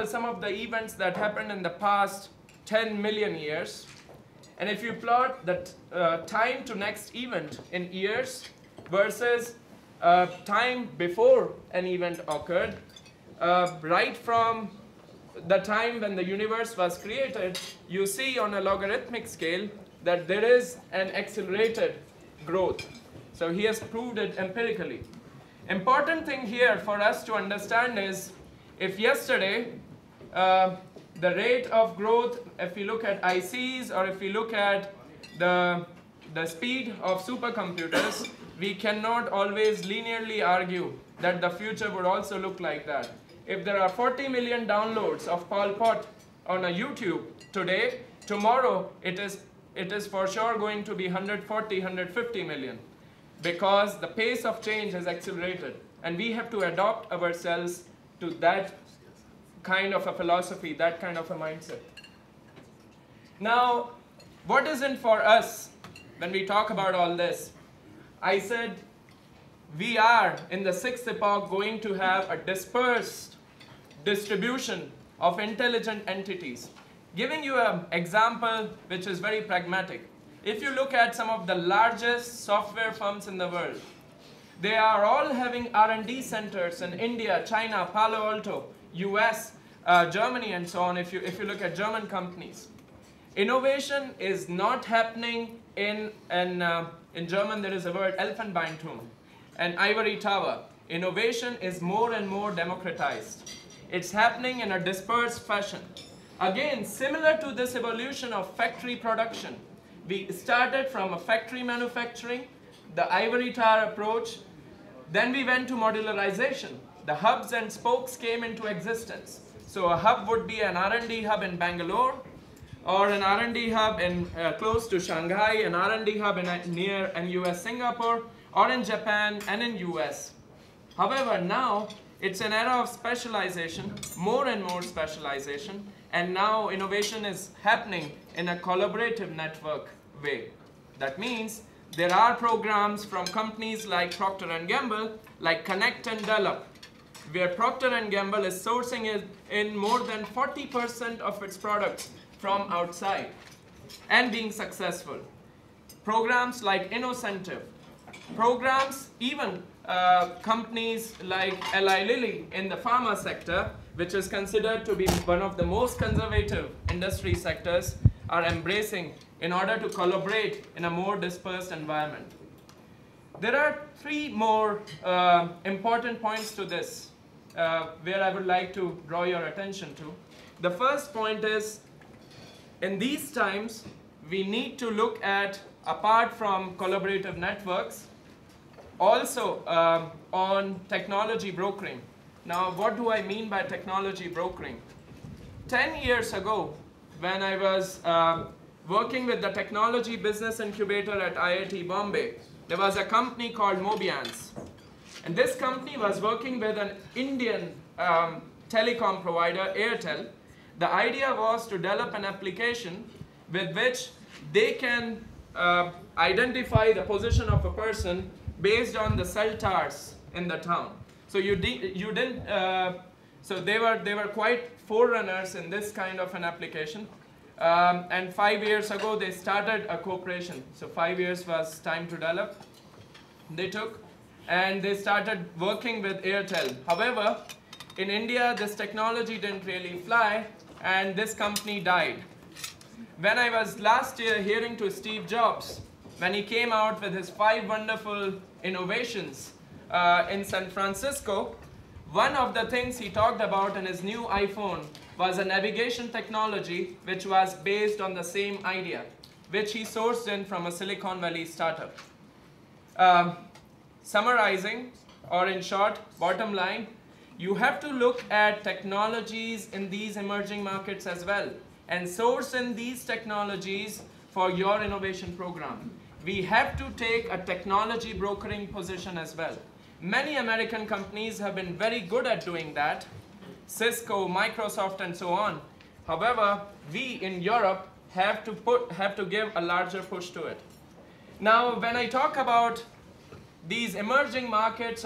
some of the events that happened in the past 10 million years. And if you plot the time to next event in years versus time before an event occurred, right from the time when the universe was created, you see on a logarithmic scale that there is an accelerated growth. So he has proved it empirically. Important thing here for us to understand is, if yesterday the rate of growth, if we look at ICs or if we look at the speed of supercomputers, we cannot always linearly argue that the future would also look like that. If there are 40 million downloads of Pol Pot on a YouTube today, tomorrow it is for sure going to be 140, 150 million, because the pace of change has accelerated, and we have to adopt ourselves to that kind of a philosophy, that kind of a mindset. Now, what is in for us when we talk about all this? I said we are in the sixth epoch going to have a dispersed distribution of intelligent entities. Giving you an example which is very pragmatic. If you look at some of the largest software firms in the world, they are all having R&D centers in India, China, Palo Alto, US, Germany, and so on. If you look at German companies, innovation is not happening in German. There is a word Elfenbeinturm, an ivory tower. Innovation is more and more democratized. It's happening in a dispersed fashion. Again, similar to this evolution of factory production, we started from a factory manufacturing, the ivory tower approach, then we went to modularization. The hubs and spokes came into existence. So a hub would be an R&D hub in Bangalore, or an R&D hub in close to Shanghai, an R&D hub near US Singapore, or in Japan and in US. However, now it's an era of specialization, more and more specialization, and now innovation is happening in a collaborative network way. That means there are programs from companies like Procter & Gamble, like Connect and Develop, where Procter & Gamble is sourcing in more than 40% of its products from outside and being successful. Programs like Innocentive, programs, even companies like Eli Lilly in the pharma sector, which is considered to be one of the most conservative industry sectors, are embracing in order to collaborate in a more dispersed environment. There are three more important points to this where I would like to draw your attention to. The first point is, in these times, we need to look at, apart from collaborative networks, also on technology brokering. Now, what do I mean by technology brokering? 10 years ago, when I was working with the technology business incubator at IIT Bombay, there was a company called Mobiance. And this company was working with an Indian telecom provider, Airtel. The idea was to develop an application with which they can identify the position of a person based on the cell towers in the town. So so they were quite forerunners in this kind of an application. And 5 years ago they started a cooperation. So 5 years was time to develop. They took and they started working with Airtel. However, in India this technology didn't really fly, and this company died. When I was last year hearing to Steve Jobs, when he came out with his 5 wonderful innovations in San Francisco, one of the things he talked about in his new iPhone was a navigation technology which was based on the same idea, which he sourced in from a Silicon Valley startup. Summarizing, or in short, bottom line, you have to look at technologies in these emerging markets as well and source in these technologies for your innovation program. We have to take a technology brokering position as well. Many American companies have been very good at doing that, Cisco, Microsoft, and so on. However, we in Europe have to give a larger push to it. Now, when I talk about these emerging markets